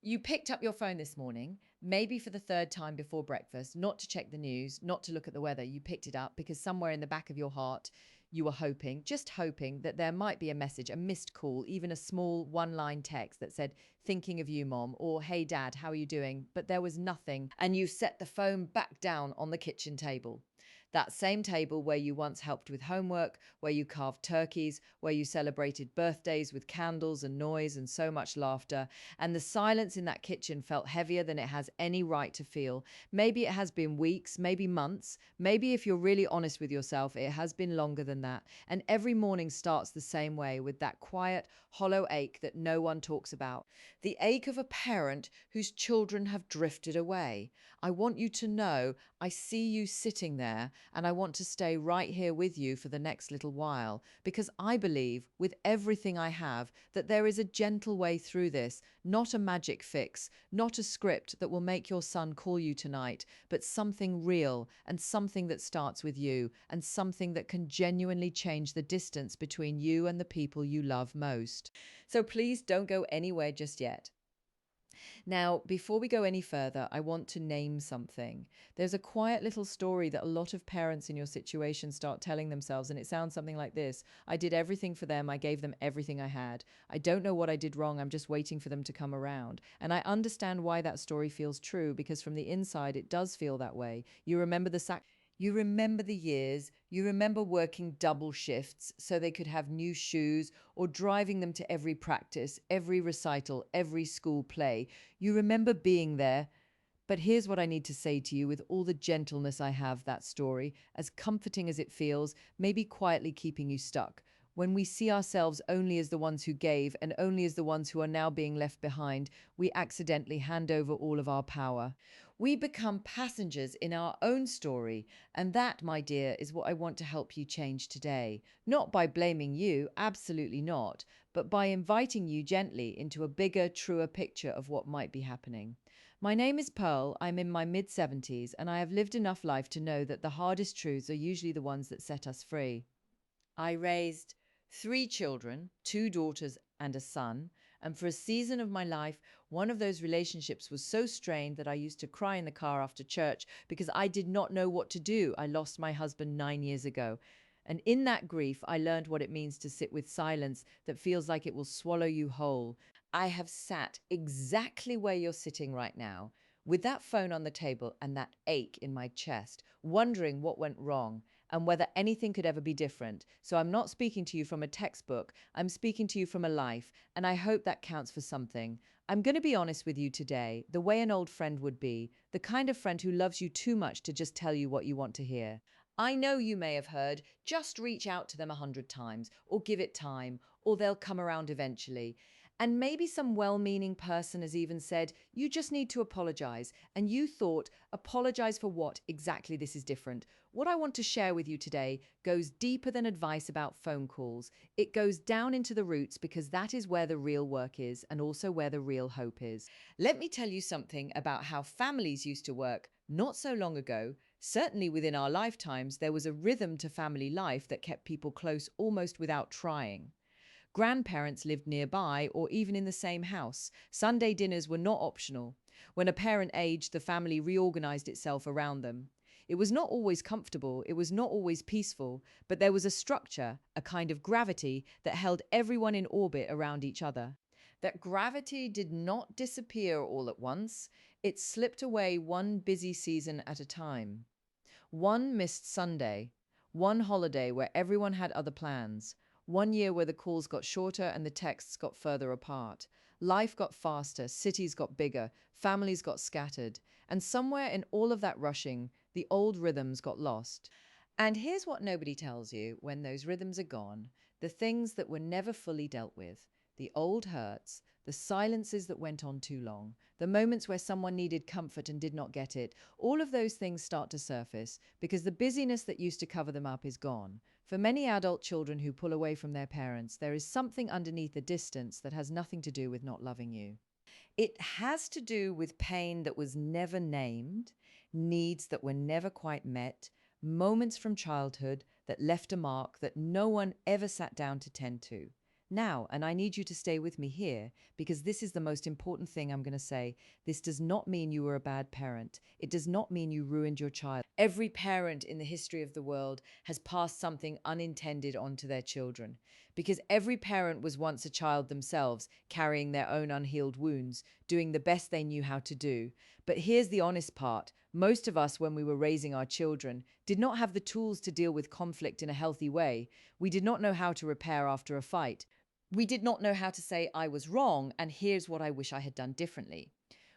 You picked up your phone this morning, maybe for the third time before breakfast, not to check the news, not to look at the weather. You picked it up because somewhere in the back of your heart, you were hoping, just hoping, that there might be a message, a missed call, even a small one line text that said, "Thinking of you, Mom," or "Hey, Dad, how are you doing?" But there was nothing, and you set the phone back down on the kitchen table. That same table where you once helped with homework, where you carved turkeys, where you celebrated birthdays with candles and noise and so much laughter. And the silence in that kitchen felt heavier than it has any right to feel. Maybe it has been weeks, maybe months. Maybe if you're really honest with yourself, it has been longer than that. And every morning starts the same way, with that quiet, hollow ache that no one talks about. The ache of a parent whose children have drifted away. I want you to know I see you sitting there, and I want to stay right here with you for the next little while, because I believe with everything I have that there is a gentle way through this, not a magic fix, not a script that will make your son call you tonight, but something real, and something that starts with you, and something that can genuinely change the distance between you and the people you love most. So please don't go anywhere just yet. Now, before we go any further, I want to name something. There's a quiet little story that a lot of parents in your situation start telling themselves, and it sounds something like this: I did everything for them, I gave them everything I had. I don't know what I did wrong, I'm just waiting for them to come around. And I understand why that story feels true, because from the inside, it does feel that way. You remember the years, you remember working double shifts so they could have new shoes, or driving them to every practice, every recital, every school play. You remember being there. But here's what I need to say to you with all the gentleness I have: that story, as comforting as it feels, may be quietly keeping you stuck. When we see ourselves only as the ones who gave and only as the ones who are now being left behind, we accidentally hand over all of our power. We become passengers in our own story, and that, my dear, is what I want to help you change today. Not by blaming you, absolutely not, but by inviting you gently into a bigger, truer picture of what might be happening. My name is Pearl. I'm in my mid 70s, and I have lived enough life to know that the hardest truths are usually the ones that set us free. I raised three children, two daughters and a son, and for a season of my life, one of those relationships was so strained that I used to cry in the car after church because I did not know what to do. I lost my husband 9 years ago. And in that grief, I learned what it means to sit with silence that feels like it will swallow you whole. I have sat exactly where you're sitting right now, with that phone on the table and that ache in my chest, wondering what went wrong and whether anything could ever be different. So I'm not speaking to you from a textbook, I'm speaking to you from a life, and I hope that counts for something. I'm going to be honest with you today, the way an old friend would be, the kind of friend who loves you too much to just tell you what you want to hear. I know you may have heard, just reach out to them 100 times, or give it time, or they'll come around eventually. And maybe some well meaning person has even said, you just need to apologize. And you thought, apologize for what? Exactly, this is different. What I want to share with you today goes deeper than advice about phone calls. It goes down into the roots, because that is where the real work is, and also where the real hope is. Let me tell you something about how families used to work not so long ago. Certainly within our lifetimes, there was a rhythm to family life that kept people close almost without trying. Grandparents lived nearby or even in the same house. Sunday dinners were not optional. When a parent aged, the family reorganized itself around them. It was not always comfortable, it was not always peaceful, but there was a structure, a kind of gravity that held everyone in orbit around each other. That gravity did not disappear all at once, it slipped away one busy season at a time. One missed Sunday, one holiday where everyone had other plans, one year where the calls got shorter and the texts got further apart. Life got faster, cities got bigger, families got scattered, and somewhere in all of that rushing, the old rhythms got lost. And here's what nobody tells you: when those rhythms are gone, the things that were never fully dealt with, the old hurts, the silences that went on too long, the moments where someone needed comfort and did not get it, all of those things start to surface because the busyness that used to cover them up is gone. For many adult children who pull away from their parents, there is something underneath the distance that has nothing to do with not loving you. It has to do with pain that was never named, needs that were never quite met, moments from childhood that left a mark that no one ever sat down to tend to. Now, and I need you to stay with me here because this is the most important thing I'm going to say. This does not mean you were a bad parent. It does not mean you ruined your child. Every parent in the history of the world has passed something unintended on to their children because every parent was once a child themselves, carrying their own unhealed wounds, doing the best they knew how to do. But here's the honest part. Most of us, when we were raising our children, did not have the tools to deal with conflict in a healthy way. We did not know how to repair after a fight. We did not know how to say, I was wrong, and here's what I wish I had done differently.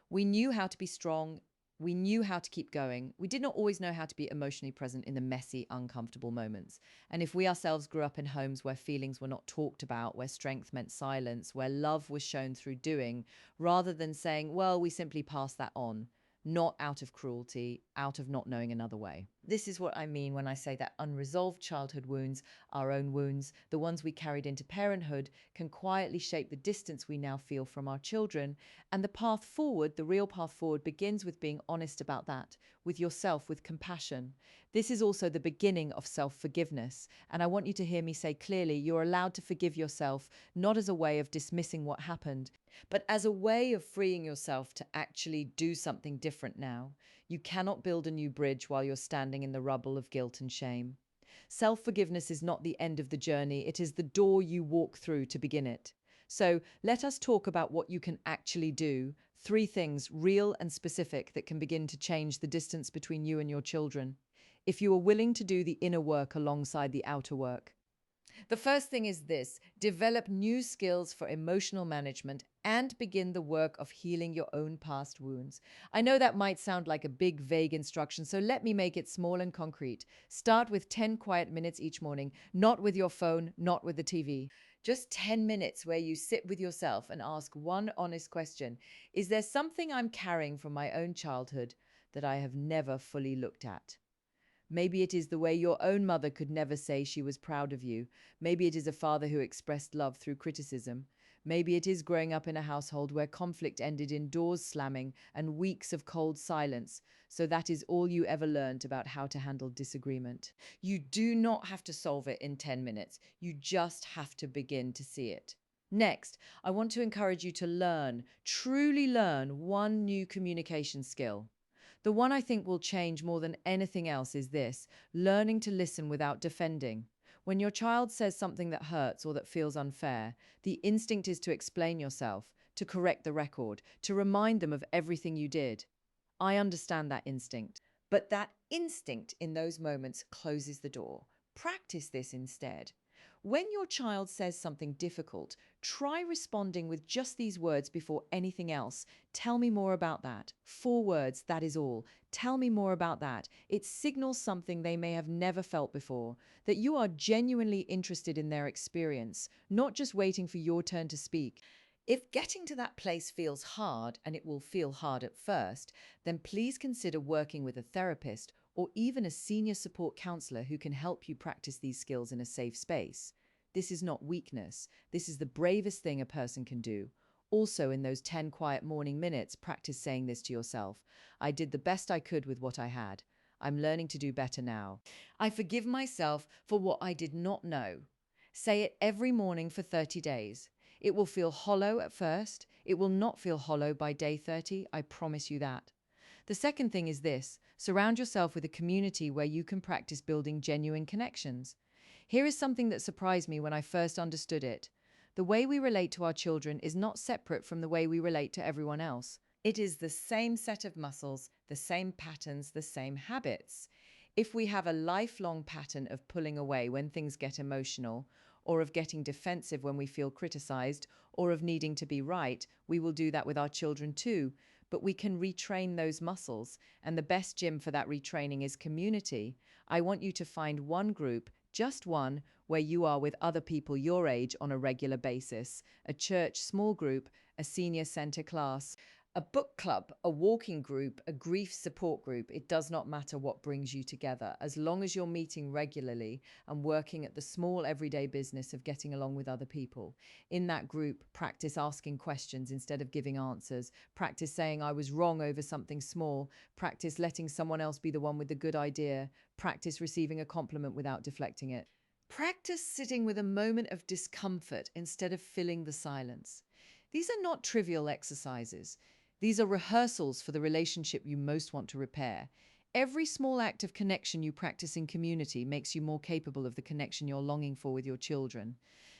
We knew how to be strong. We knew how to keep going. We did not always know how to be emotionally present in the messy, uncomfortable moments. And if we ourselves grew up in homes where feelings were not talked about, where strength meant silence, where love was shown through doing, rather than saying, well, we simply pass that on, not out of cruelty, out of not knowing another way. This is what I mean when I say that unresolved childhood wounds, our own wounds, the ones we carried into parenthood, can quietly shape the distance we now feel from our children. And the path forward, the real path forward, begins with being honest about that, with yourself, with compassion. This is also the beginning of self-forgiveness. And I want you to hear me say clearly, you're allowed to forgive yourself, not as a way of dismissing what happened, but as a way of freeing yourself to actually do something different now. You cannot build a new bridge while you're standing in the rubble of guilt and shame. Self-forgiveness is not the end of the journey. It is the door you walk through to begin it. So let us talk about what you can actually do. 3 things, real and specific, that can begin to change the distance between you and your children, if you are willing to do the inner work alongside the outer work. The first thing is this: develop new skills for emotional management and begin the work of healing your own past wounds. I know that might sound like a big, vague instruction, so let me make it small and concrete. Start with 10 quiet minutes each morning, not with your phone, not with the TV. Just 10 minutes where you sit with yourself and ask one honest question. Is there something I'm carrying from my own childhood that I have never fully looked at? Maybe it is the way your own mother could never say she was proud of you. Maybe it is a father who expressed love through criticism. Maybe it is growing up in a household where conflict ended in doors slamming and weeks of cold silence. So that is all you ever learned about how to handle disagreement. You do not have to solve it in 10 minutes. You just have to begin to see it. Next, I want to encourage you to learn, truly learn, one new communication skill. The one I think will change more than anything else is this: learning to listen without defending. When your child says something that hurts or that feels unfair, the instinct is to explain yourself, to correct the record, to remind them of everything you did. I understand that instinct, but that instinct in those moments closes the door. Practice this instead. When your child says something difficult, try responding with just these words before anything else. Tell me more about that. 4 words, that is all. Tell me more about that. It signals something they may have never felt before, that you are genuinely interested in their experience, not just waiting for your turn to speak. If getting to that place feels hard, and it will feel hard at first, then please consider working with a therapist or even a senior support counselor who can help you practice these skills in a safe space. This is not weakness. This is the bravest thing a person can do. Also, in those 10 quiet morning minutes, practice saying this to yourself: I did the best I could with what I had. I'm learning to do better now. I forgive myself for what I did not know. Say it every morning for 30 days. It will feel hollow at first. It will not feel hollow by day 30. I promise you that. The second thing is this: surround yourself with a community where you can practice building genuine connections. Here is something that surprised me when I first understood it. The way we relate to our children is not separate from the way we relate to everyone else. It is the same set of muscles, the same patterns, the same habits. If we have a lifelong pattern of pulling away when things get emotional, or of getting defensive when we feel criticized, or of needing to be right, we will do that with our children too. But we can retrain those muscles, and the best gym for that retraining is community. I want you to find one group, just one, where you are with other people your age on a regular basis: a church small group, a senior center class, a book club, a walking group, a grief support group. It does not matter what brings you together, as long as you're meeting regularly and working at the small everyday business of getting along with other people. In that group, practice asking questions instead of giving answers. Practice saying I was wrong over something small. Practice letting someone else be the one with the good idea. Practice receiving a compliment without deflecting it. Practice sitting with a moment of discomfort instead of filling the silence. These are not trivial exercises. These are rehearsals for the relationship you most want to repair. Every small act of connection you practice in community makes you more capable of the connection you're longing for with your children.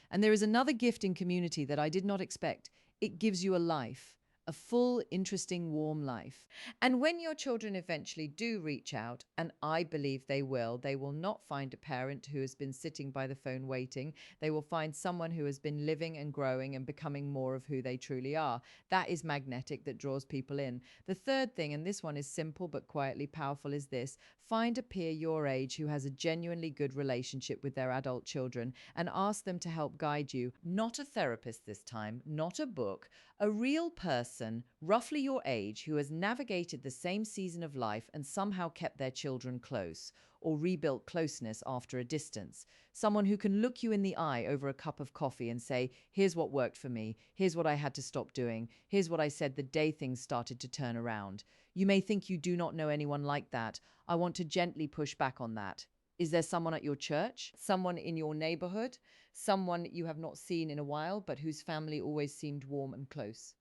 And there is another gift in community that I did not expect. It gives you a life, a full, interesting, warm life. And when your children eventually do reach out, and I believe they will not find a parent who has been sitting by the phone waiting. They will find someone who has been living and growing and becoming more of who they truly are. That is magnetic, that draws people in. The third thing, and this one is simple but quietly powerful, is this: find a peer your age who has a genuinely good relationship with their adult children and ask them to help guide you. Not a therapist this time, not a book, a real person, roughly your age, who has navigated the same season of life and somehow kept their children close or rebuilt closeness after a distance. Someone who can look you in the eye over a cup of coffee and say, here's what worked for me, here's what I had to stop doing, here's what I said the day things started to turn around. You may think you do not know anyone like that. I want to gently push back on that. Is there someone at your church? Someone in your neighborhood? Someone you have not seen in a while, but whose family always seemed warm and close?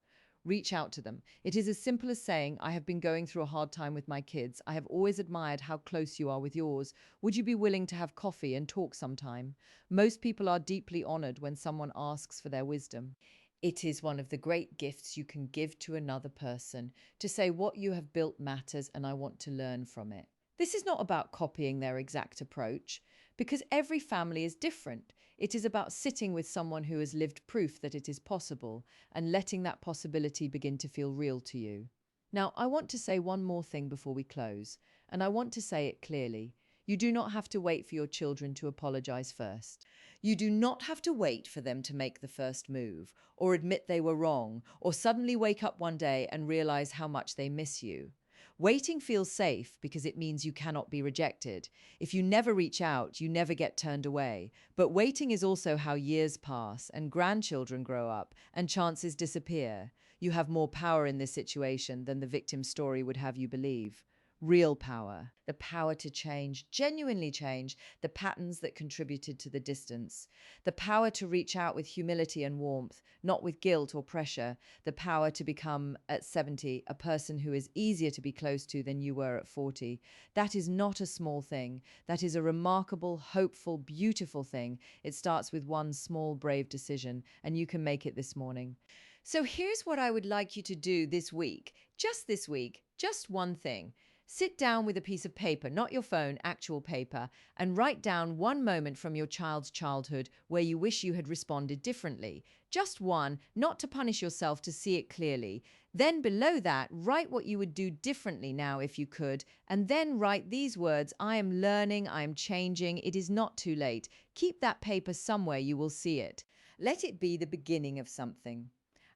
Reach out to them. It is as simple as saying, I have been going through a hard time with my kids. I have always admired how close you are with yours. Would you be willing to have coffee and talk sometime? Most people are deeply honored when someone asks for their wisdom. It is one of the great gifts you can give to another person, to say what you have built matters and I want to learn from it. This is not about copying their exact approach, because every family is different. It is about sitting with someone who has lived proof that it is possible and letting that possibility begin to feel real to you. Now, I want to say one more thing before we close, and I want to say it clearly. You do not have to wait for your children to apologize first. You do not have to wait for them to make the first move, or admit they were wrong, or suddenly wake up one day and realize how much they miss you. Waiting feels safe because it means you cannot be rejected. If you never reach out, you never get turned away. But waiting is also how years pass and grandchildren grow up and chances disappear. You have more power in this situation than the victim story would have you believe. Real power, the power to change, genuinely change the patterns that contributed to the distance, the power to reach out with humility and warmth, not with guilt or pressure, the power to become at 70 a person who is easier to be close to than you were at 40. That is not a small thing. That is a remarkable, hopeful, beautiful thing. It starts with one small, brave decision, and you can make it this morning. So here's what I would like you to do this week, just one thing. Sit down with a piece of paper, not your phone, actual paper, and write down one moment from your child's childhood where you wish you had responded differently. Just one, not to punish yourself, to see it clearly. Then below that, write what you would do differently now if you could, and then write these words: I am learning, I am changing, it is not too late. Keep that paper somewhere you will see it. Let it be the beginning of something.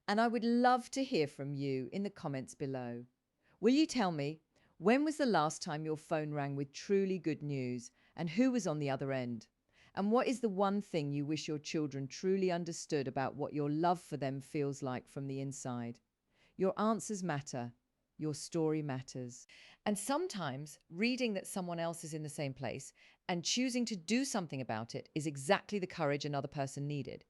And I would love to hear from you in the comments below. Will you tell me, when was the last time your phone rang with truly good news, and who was on the other end? And what is the one thing you wish your children truly understood about what your love for them feels like from the inside? Your answers matter. Your story matters. And sometimes reading that someone else is in the same place and choosing to do something about it is exactly the courage another person needed.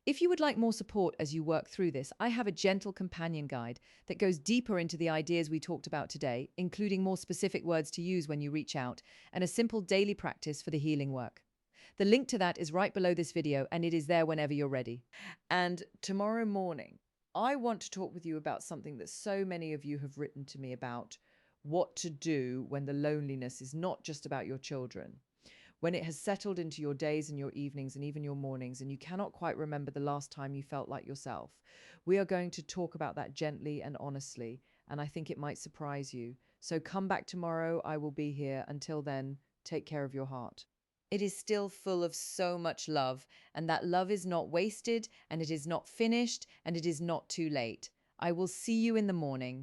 If you would like more support as you work through this, I have a gentle companion guide that goes deeper into the ideas we talked about today, including more specific words to use when you reach out, and a simple daily practice for the healing work. The link to that is right below this video, and it is there whenever you're ready. And tomorrow morning, I want to talk with you about something that so many of you have written to me about: what to do when the loneliness is not just about your children. When it has settled into your days and your evenings and even your mornings, and you cannot quite remember the last time you felt like yourself. We are going to talk about that gently and honestly, and I think it might surprise you. So come back tomorrow. I will be here. Until then, take care of your heart. It is still full of so much love, and that love is not wasted, and it is not finished, and it is not too late. I will see you in the morning.